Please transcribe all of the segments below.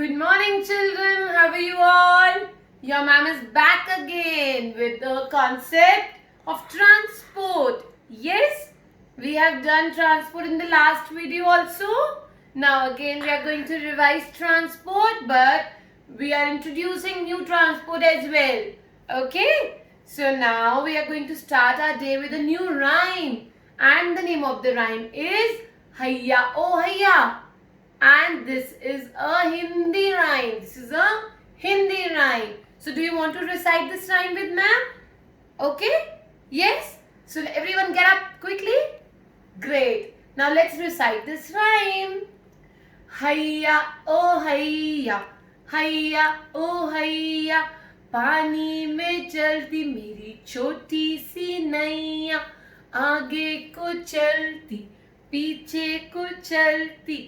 Good morning, children. How are you all? Your ma'am is back again with the concept of transport. Yes, we have done transport in the last video also. Now again we are going to revise transport, but we are introducing new transport as well. Okay? So now we are going to start our day with a new rhyme. And the name of the rhyme is Hayya Oh Hayya. And this is a Hindi rhyme. This is a Hindi rhyme. So do you want to recite this rhyme with ma'am? Okay? Yes? So everyone get up quickly. Great. Now let's recite this rhyme. Hayya oh hayya, hayya oh hayya, पानी में चलती मेरी छोटी सी नैया, आगे को चलती पीछे को चलती,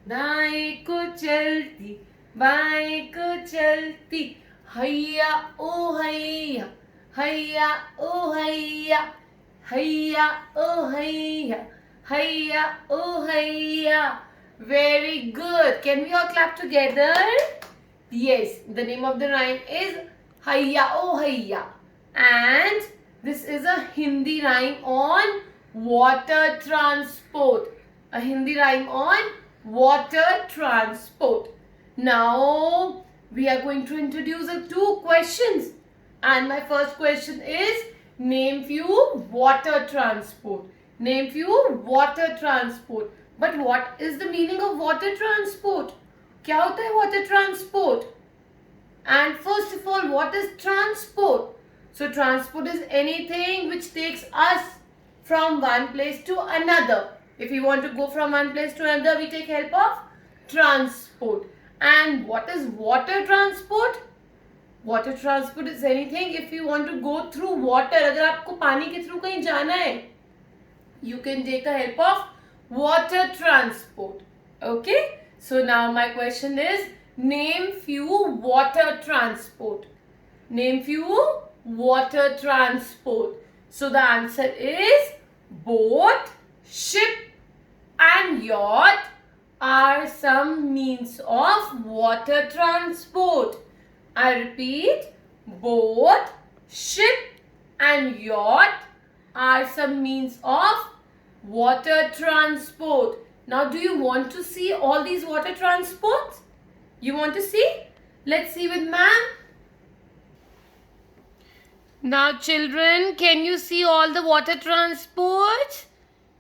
दाएं को चलती बाएं को चलती, हैया ओ हैया, हैया ओ हैया, हैया ओ हैया, हैया ओ हैया. Very good. Can we all clap together? Yes. The name of the rhyme is Hayya Oh Hayya. And this is a Hindi rhyme on water transport. A Hindi rhyme on water transport. Now we are going to introduce two questions. And my first question is, name few water transport. Name few water transport. But what is the meaning of water transport? क्या होता है water transport? And first of all, what is transport? So transport is anything which takes us from one place to another. If we want to go from one place to another, we take help of transport. And what is water transport? Water transport is anything if you want to go through water. अगर आपको पानी के through कहीं जाना है, you can take the help of water transport. Okay? So now my question is, name few water transport. Name few water transport. So the answer is boat, ship and yacht are some means of water transport. I repeat, boat, ship and yacht are some means of water transport. Now do you want to see all these water transports? You want to see? Let's see with ma'am. Now children, can you see all the water transports?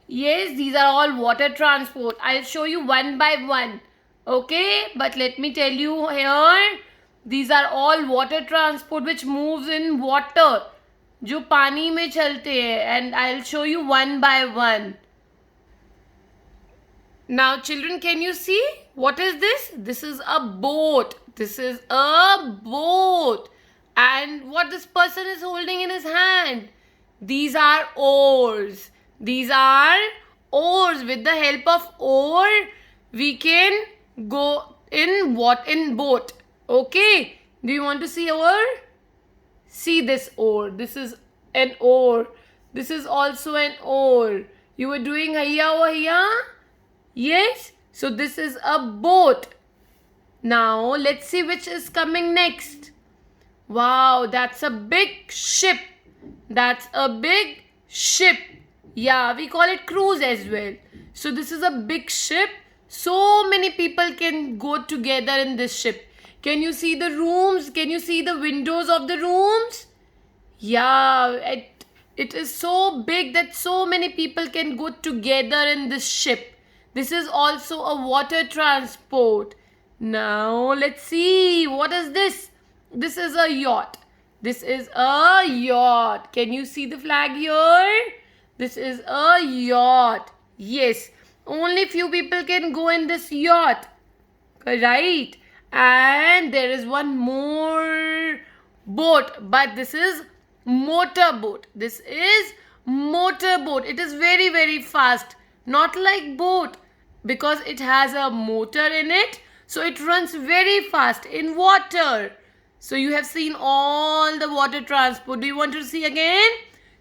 Yes, these are all water transport. I'll show you one by one. Okay, but let me tell you here, these are all water transport which moves in water. जो पानी में चलते हैं, and I'll show you one by one. Now children, can you see what is this? This is a boat. This is a boat. And what this person is holding in his hand? These are oars. These are oars. With the help of oar, we can go in what? In boat. Okay. Do you want to see oar? See this oar. This is an oar. This is also an oar. You were doing hayya oh hayya? Yes. So this is a boat. Now let's see which is coming next. Wow, that's a big ship. That's a big ship. Yeah, we call it cruise as well. So this is a big ship. So many people can go together in this ship. Can you see the rooms? Can you see the windows of the rooms? Yeah, it is so big that so many people can go together in this ship. This is also a water transport. Now let's see. What is this? This is a yacht. This is a yacht. Can you see the flag here? This is a yacht. Yes. Only few people can go in this yacht. Right. And there is one more boat, but this is motor boat. This is motor boat. It is very, very fast. Not like boat, because it has a motor in it. So it runs very fast in water. So you have seen all the water transport. Do you want to see again?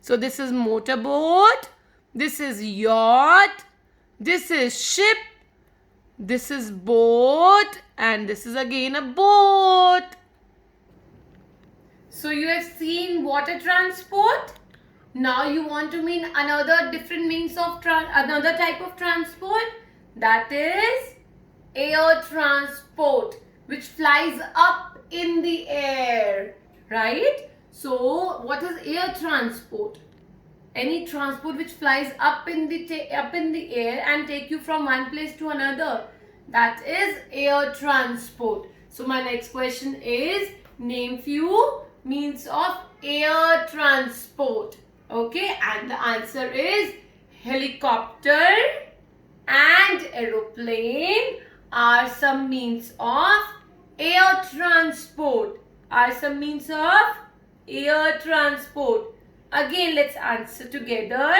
So this is motor boat. This is yacht. This is ship. This is boat and this is again a boat. So you have seen water transport. Now you want to mean another different means of another type of transport, that is air transport, which flies up in the air, right? So what is air transport? Any transport which flies up in the air and take you from one place to another, that is air transport. So my next question is, name few means of air transport. Okay, and the answer is helicopter and aeroplane are some means of air transport. Again, let's answer together.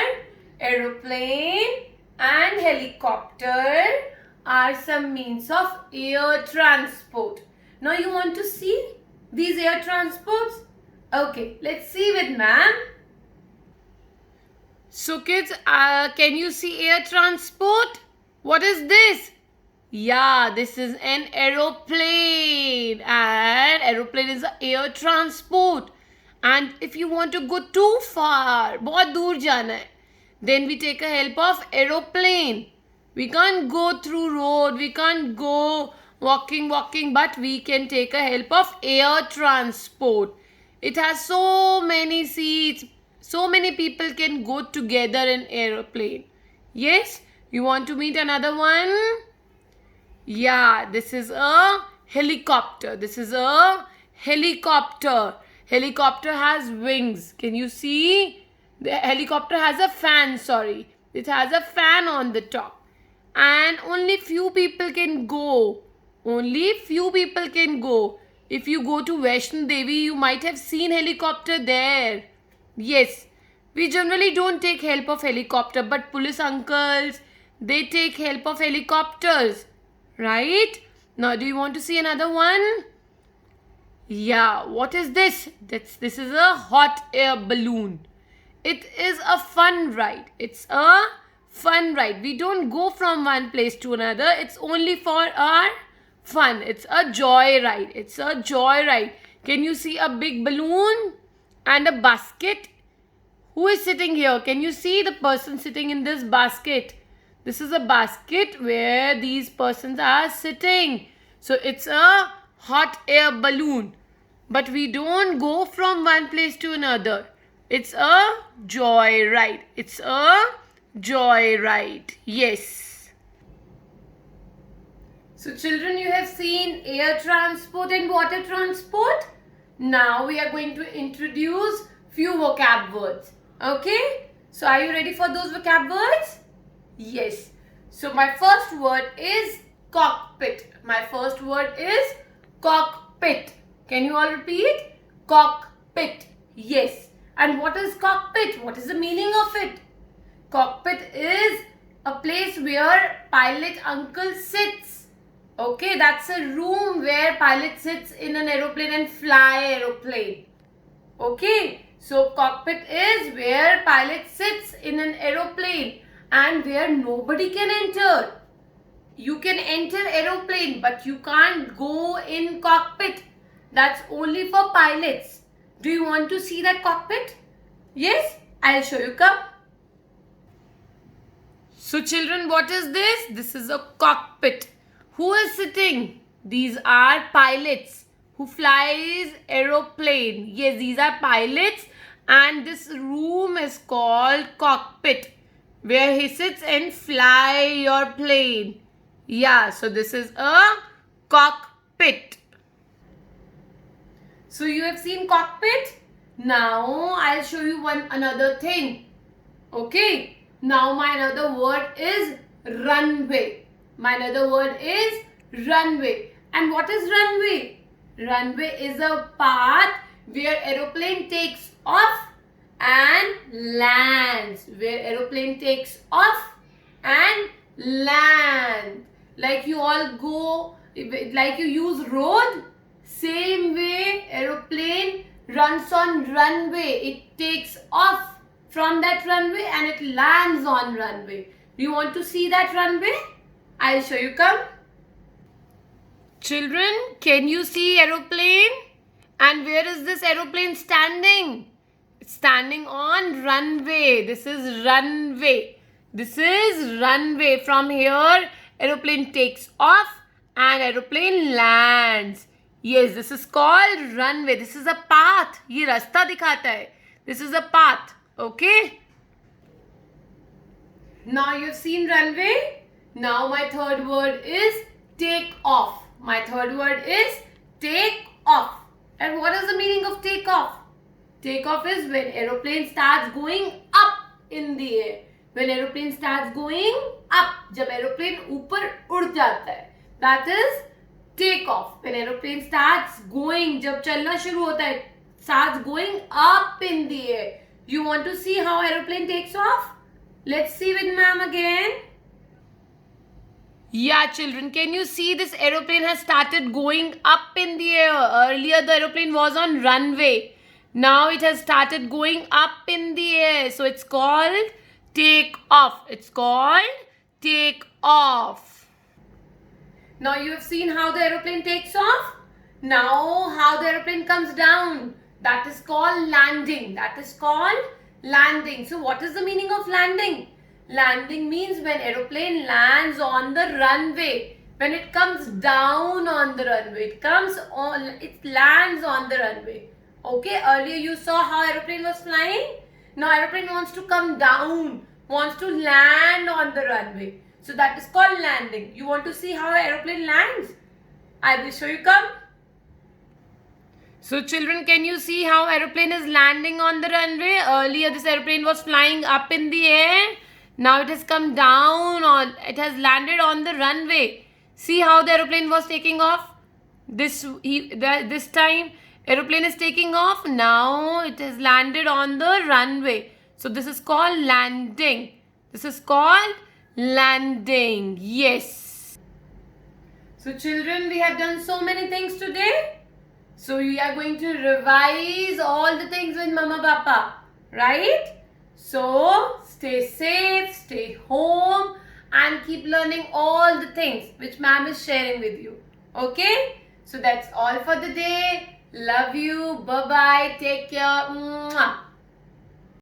Aeroplane and helicopter are some means of air transport. Now you want to see these air transports? Okay, let's see with ma'am. So kids, can you see air transport? What is this? Yeah, this is an aeroplane, and aeroplane is an air transport. And if you want to go too far, बहुत दूर जाना है, then we take a help of aeroplane. We can't go through road, we can't go walking, but we can take a help of air transport. It has so many seats, so many people can go together in aeroplane. Yes, you want to meet another one? Yeah, this is a helicopter. Helicopter has wings. Can you see? The helicopter has a fan, It has a fan on the top. And only few people can go. If you go to Vaishno Devi, you might have seen helicopter there. Yes. We generally don't take help of helicopter, but police uncles, they take help of helicopters. Right? Now, do you want to see another one? Yeah, what is this? This is a hot air balloon. It is a fun ride. We don't go from one place to another. It's only for our fun. It's a joy ride. Can you see a big balloon and a basket? Who is sitting here? Can you see the person sitting in this basket? This is a basket where these persons are sitting. So it's a hot air balloon. But we don't go from one place to another. It's a joy ride. Yes. So children, you have seen air transport and water transport. Now we are going to introduce few vocab words. Okay? So are you ready for those vocab words? Yes. So my first word is cockpit. Can you all repeat? Cockpit. Yes. And what is cockpit? What is the meaning of it? Cockpit is a place where pilot uncle sits. Okay, that's a room where pilot sits in an aeroplane and fly aeroplane. Okay, so cockpit is where pilot sits in an aeroplane and where nobody can enter. You can enter aeroplane, but you can't go in cockpit. That's only for pilots. Do you want to see that cockpit? Yes, I'll show you. Come. So children, what is this? This is a cockpit. Who is sitting? These are pilots who flies aeroplane. Yes, these are pilots, and this room is called cockpit, where he sits and fly your plane. Yeah, so this is a cockpit. So you have seen cockpit. Now I'll show you another thing. Okay. Now my another word is runway. And what is runway? Runway is a path where aeroplane takes off and lands. Like you all go, like you use road. Same way aeroplane runs on runway. It takes off from that runway and it lands on runway. Do you want to see that runway? I'll show you. Come. Children, can you see aeroplane? And where is this aeroplane standing? It's standing on runway. This is runway. This is runway. From here, aeroplane takes off and aeroplane lands. Yes, this is called runway. This is a path. ये रास्ता दिखाता है. This is a path. Okay? Now you've seen runway. Now my third word is take off. My third word is take off. And what is the meaning of take off? Take off is when aeroplane starts going up in the air. When aeroplane starts going up, जब aeroplane ऊपर उड़ जाता है, that is take off. When aeroplane starts going, जब चलना शुरू होता है, starts going up in the air. You want to see how aeroplane takes off? Let's see with ma'am again. Yeah, children, can you see this aeroplane has started going up in the air? Earlier, the aeroplane was on runway. Now it has started going up in the air. So it's called take off. It's called take off. Now you have seen how the aeroplane takes off. Now how the aeroplane comes down. That is called landing. That is called landing. So what is the meaning of landing? Landing means when aeroplane lands on the runway. When it comes down on the runway, it lands on the runway. Okay, earlier you saw how aeroplane was flying. Now aeroplane wants to come down, wants to land on the runway. So that is called landing. You want to see how aeroplane lands? I will show you. Come. So children, can you see how aeroplane is landing on the runway? Earlier this aeroplane was flying up in the air. Now it has come down it has landed on the runway. See how the aeroplane was taking off? This time aeroplane is taking off. Now it has landed on the runway. So this is called landing. This is called landing. Yes. So children, we have done so many things today. So we are going to revise all the things with Mama Papa. Right? So stay safe, stay home and keep learning all the things which ma'am is sharing with you. Okay? So that's all for the day. Love you. Bye-bye. Take care. Mwah.